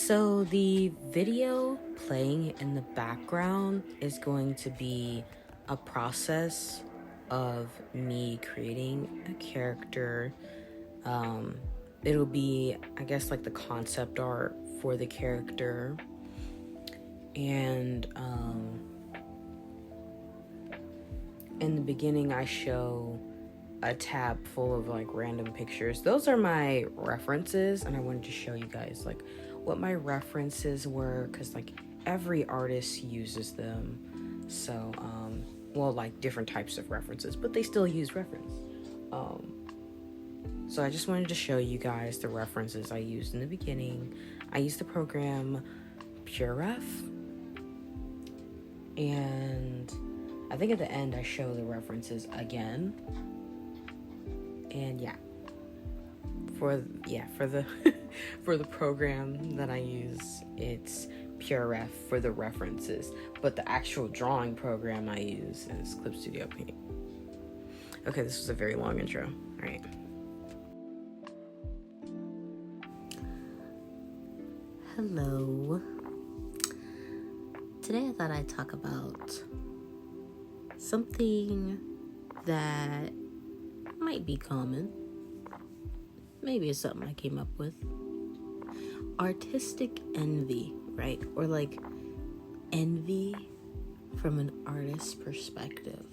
So the video playing in the background is going to be a process of me creating a character. It'll be, I guess, like the concept art for the character. And in the beginning, I show a tab full of like random pictures. Those are my references, and I wanted to show you guys like what my references were, because like every artist uses them. So well, like different types of references, but they still use reference. So I just wanted to show you guys the references I used in the beginning. I used the program PureRef, and I think at the end I show the references again. And for the for the program that I use, it's PureRef for the references, but the actual drawing program I use is Clip Studio Paint. Okay, this was a very long intro. All right. Hello. Today I thought I'd talk about something that might be common. Maybe it's something I came up with. Artistic envy, right? Or like envy from an artist's perspective,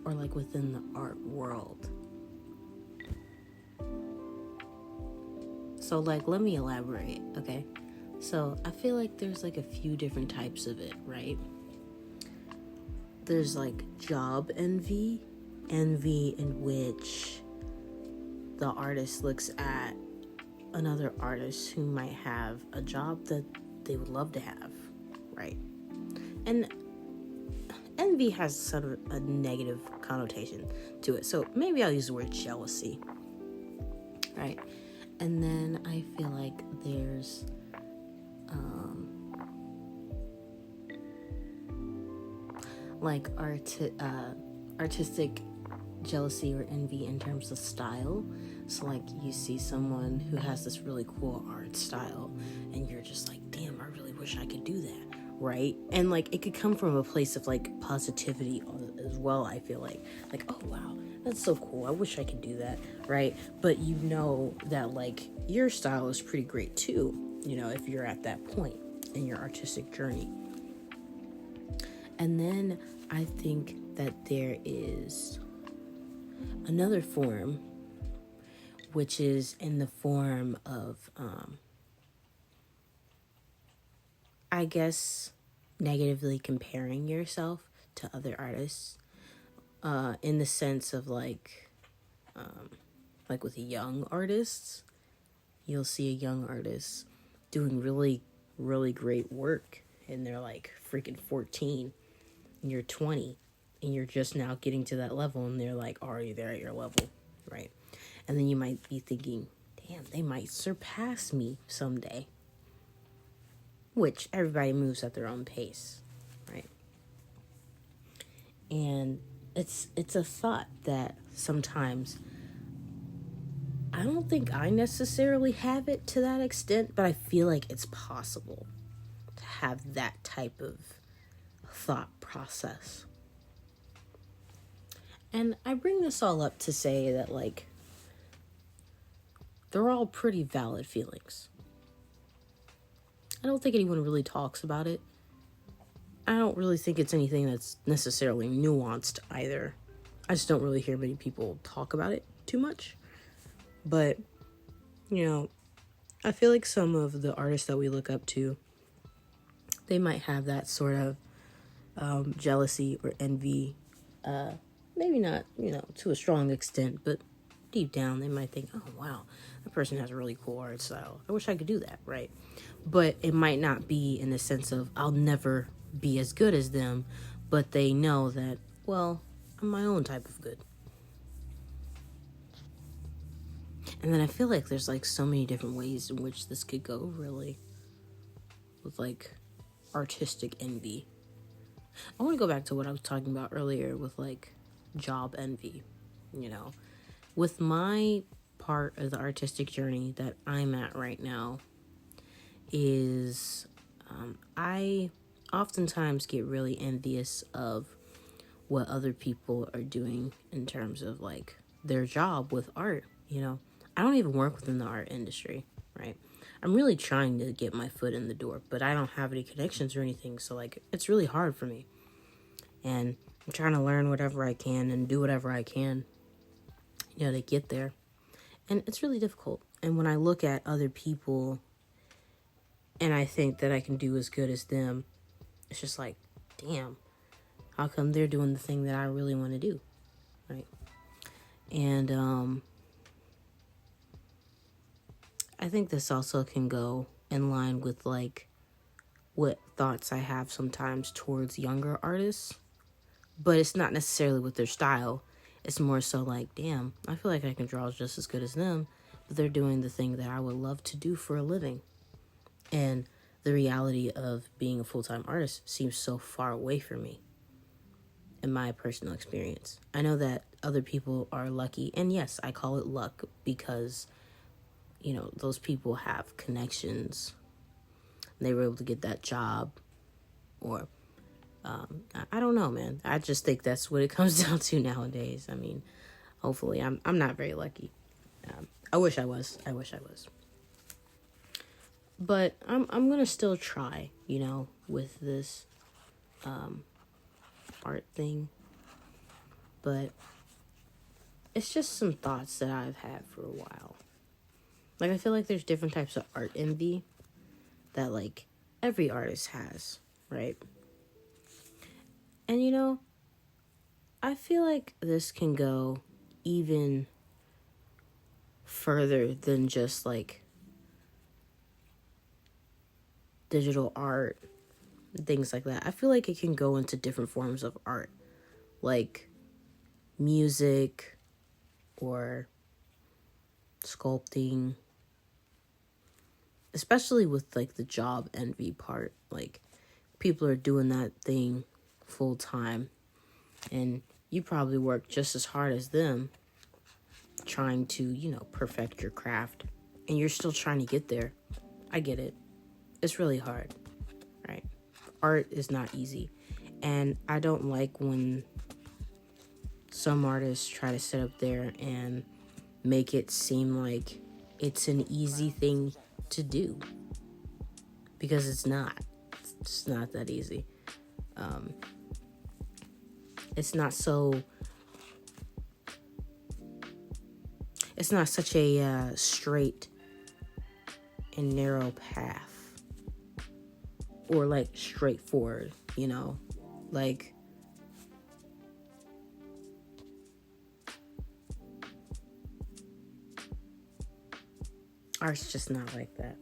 or like within the art world. So like, let me elaborate, okay? So I feel like there's like a few different types of it, right? There's like job envy in which the artist looks at another artist who might have a job that they would love to have, right? And envy has sort of a negative connotation to it, so maybe I'll use the word jealousy, right? And then I feel like there's like artistic jealousy or envy in terms of style. So like you see someone who has this really cool art style and you're just like, damn, I really wish I could do that, right? And like it could come from a place of like positivity as well. I feel like oh wow, that's so cool, I wish I could do that, right? But you know that like your style is pretty great too, you know, if you're at that point in your artistic journey. And then I think that there is another form, which is in the form of, I guess, negatively comparing yourself to other artists, in the sense of like with young artists, you'll see a young artist doing really, really great work, and they're like freaking 14, and you're 20, and you're just now getting to that level, and they're like already there at your level, right? And then you might be thinking, damn, they might surpass me someday. Which everybody moves at their own pace, right? And it's a thought that sometimes I don't think I necessarily have it to that extent, but I feel like it's possible to have that type of thought process. And I bring this all up to say that like they're all pretty valid feelings. I don't think anyone really talks about it. I don't really think it's anything that's necessarily nuanced either. I just don't really hear many people talk about it too much. But, you know, I feel like some of the artists that we look up to, they might have that sort of jealousy or envy. Maybe not, you know, to a strong extent, but deep down they might think, oh wow, that person has a really cool art style, I wish I could do that, right? But it might not be in the sense of I'll never be as good as them, but they know that, well, I'm my own type of good. And then I feel like there's like so many different ways in which this could go, really, with like artistic envy. I want to go back to what I was talking about earlier with like job envy, you know. With my part of the artistic journey that I'm at right now, is I oftentimes get really envious of what other people are doing in terms of like their job with art. I don't even work within the art industry, right? I'm really trying to get my foot in the door, but I don't have any connections or anything, so like it's really hard for me. And I'm trying to learn whatever I can and do whatever I can, to get there. And it's really difficult. And when I look at other people and I think that I can do as good as them, it's just like, damn, how come they're doing the thing that I really want to do, right? And I think this also can go in line with like what thoughts I have sometimes towards younger artists, but it's not necessarily with their style. It's more so like, damn, I feel like I can draw just as good as them, but they're doing the thing that I would love to do for a living. And the reality of being a full-time artist seems so far away from me in my personal experience. I know that other people are lucky, and yes, I call it luck because, those people have connections. They were able to get that job, or I don't know, man. I just think that's what it comes down to nowadays. I mean, hopefully, I'm not very lucky. I wish I was. But I'm gonna still try, with this art thing. But it's just some thoughts that I've had for a while. Like, I feel like there's different types of art envy that like every artist has, right? And I feel like this can go even further than just like digital art, things like that. I feel like it can go into different forms of art, like music or sculpting, especially with like the job envy part. Like, people are doing that thing full time, and you probably work just as hard as them trying to, perfect your craft, and you're still trying to get there. I get it. It's really hard, right? Art is not easy. And I don't like when some artists try to sit up there and make it seem like it's an easy thing to do. Because it's not. It's not that easy. It's not such a straight and narrow path. Or like straightforward, like art's just not like that.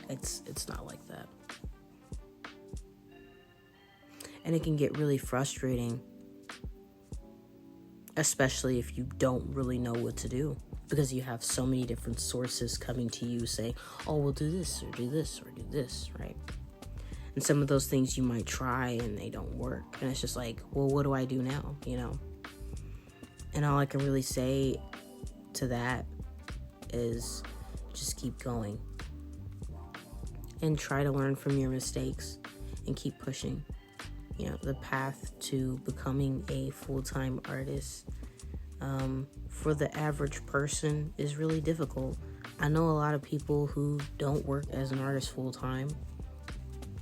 It's not like that. And it can get really frustrating, especially if you don't really know what to do, because you have so many different sources coming to you saying, oh, we'll do this or do this or do this, right? And some of those things you might try and they don't work. And it's just like, well, what do I do now? And all I can really say to that is just keep going. And try to learn from your mistakes and keep pushing. The path to becoming a full-time artist for the average person is really difficult. I know a lot of people who don't work as an artist full-time,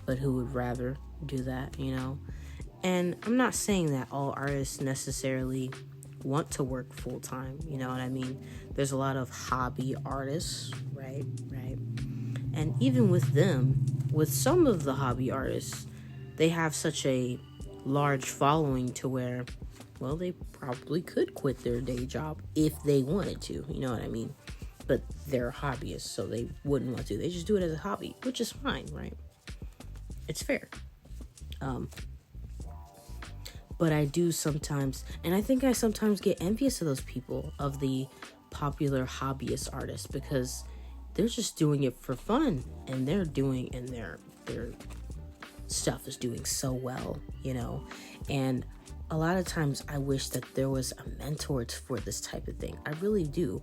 but who would rather do that, And I'm not saying that all artists necessarily want to work full-time, you know what I mean? There's a lot of hobby artists, right? And even with them, with some of the hobby artists, they have such a large following to where, well, they probably could quit their day job if they wanted to, you know what I mean? But they're hobbyists, so they wouldn't want to. They just do it as a hobby, which is fine, right? It's fair. But I do sometimes, and I think I sometimes get envious of those people, of the popular hobbyist artists, because they're just doing it for fun, and they're doing, and their stuff is doing so well, And a lot of times I wish that there was a mentor for this type of thing. I really do.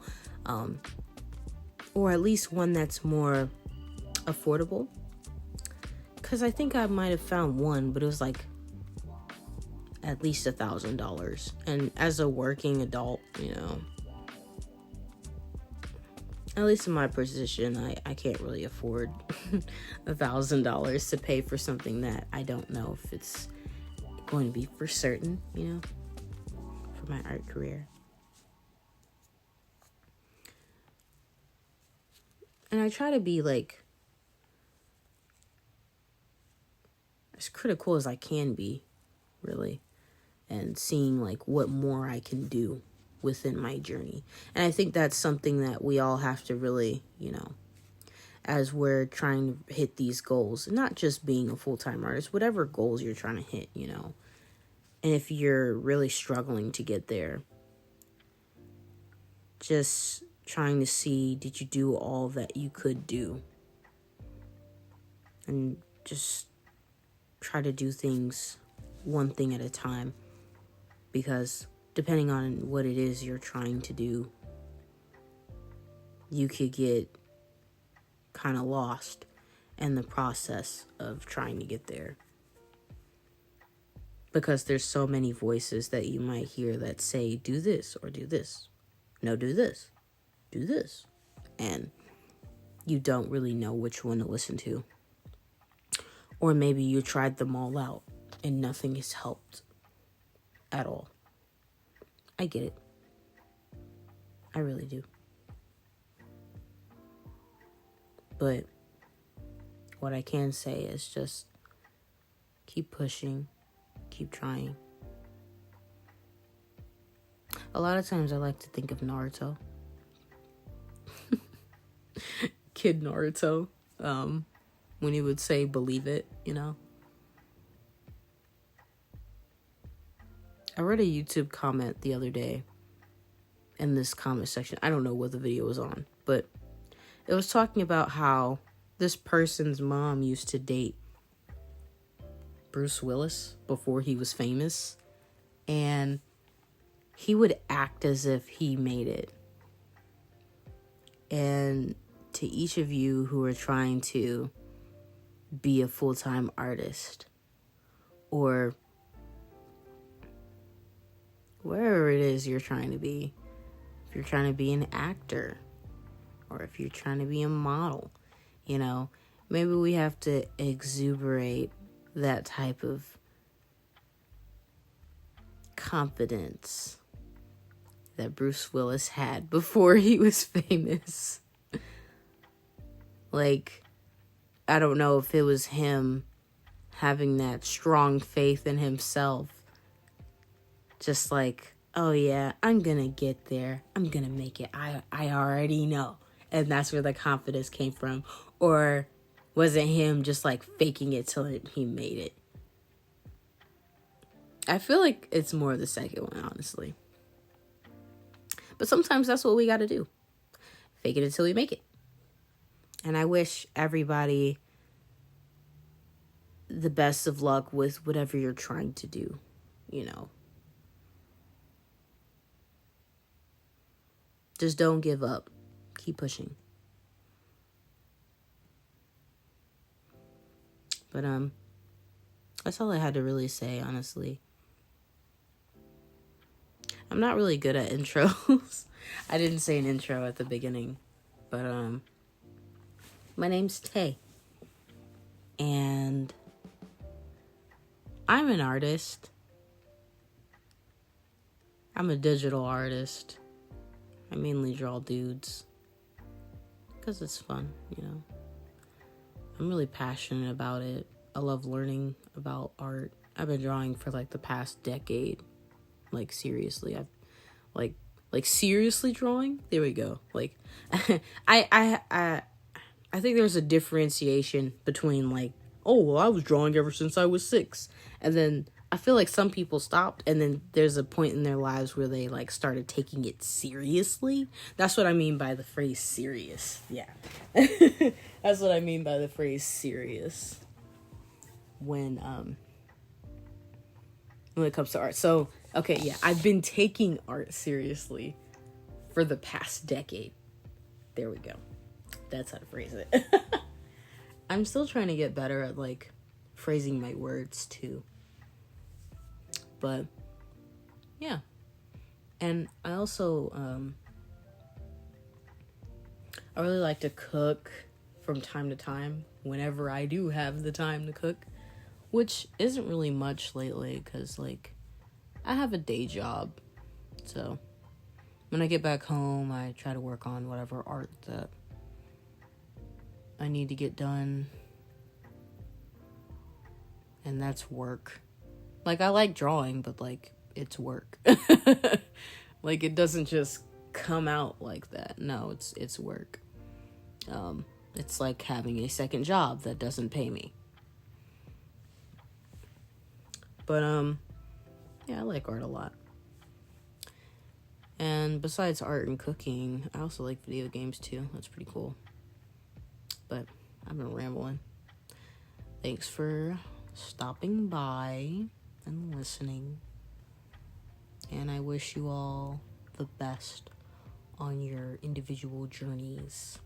Or at least one that's more affordable, because I think I might have found one, but it was like at least $1,000. And as a working adult, you know, at least in my position, I can't really afford $1,000 to pay for something that I don't know if it's going to be for certain, you know, for my art career. And I try to be like as critical as I can be, really, and seeing like what more I can do within my journey. And I think that's something that we all have to really, you know, as we're trying to hit these goals, not just being a full-time artist, whatever goals you're trying to hit, you know. And if you're really struggling to get there, just trying to see, did you do all that you could do? And just try to do things one thing at a time, because depending on what it is you're trying to do, you could get kind of lost in the process of trying to get there, because there's so many voices that you might hear that say, do this or do this. No, do this. Do this. And you don't really know which one to listen to. Or maybe you tried them all out and nothing has helped at all. I get it. I really do. But what I can say is just keep pushing, keep trying. A lot of times I like to think of Naruto. Kid Naruto. When he would say, believe it, you know. I read a YouTube comment the other day in this comment section. I don't know what the video was on, but it was talking about how this person's mom used to date Bruce Willis before he was famous, and he would act as if he made it. And to each of you who are trying to be a full-time artist, or wherever it is you're trying to be, if you're trying to be an actor, or if you're trying to be a model, you know, maybe we have to exuberate that type of confidence that Bruce Willis had before he was famous. Like, I don't know if it was him having that strong faith in himself. Just like, oh yeah, I'm gonna get there. I'm gonna make it. I already know. And that's where the confidence came from. Or was it him just like faking it till he made it? I feel like it's more the second one, honestly. But sometimes that's what we gotta do. Fake it until we make it. And I wish everybody the best of luck with whatever you're trying to do, you know. Just don't give up. Keep pushing. But that's all I had to really say, honestly. I'm not really good at intros. I didn't say an intro at the beginning. But my name's Tay. And I'm an artist. I'm a digital artist. I mainly draw dudes because it's fun, you know. I'm really passionate about it. I love learning about art. I've been drawing for like the past decade. Like seriously, I've like seriously drawing. There we go. Like I think there's a differentiation between like, oh well, I was drawing ever since I was 6, and then I feel like some people stopped, and then there's a point in their lives where they like started taking it seriously. That's what I mean by the phrase serious. Yeah. That's what I mean by the phrase serious. When it comes to art. So, okay, yeah, I've been taking art seriously for the past decade. There we go. That's how to phrase it. I'm still trying to get better at like phrasing my words too. But yeah. And I also I really like to cook from time to time whenever I do have the time to cook, which isn't really much lately because like I have a day job. So when I get back home, I try to work on whatever art that I need to get done. And that's work. Like, I like drawing, but, like, it's work. Like, it doesn't just come out like that. No, it's work. It's like having a second job that doesn't pay me. But, yeah, I like art a lot. And besides art and cooking, I also like video games, too. That's pretty cool. But I've been rambling. Thanks for stopping by and listening. And I wish you all the best on your individual journeys.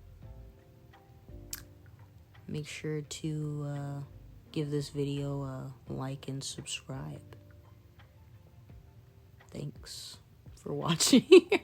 Make sure to give this video a like and subscribe. Thanks for watching.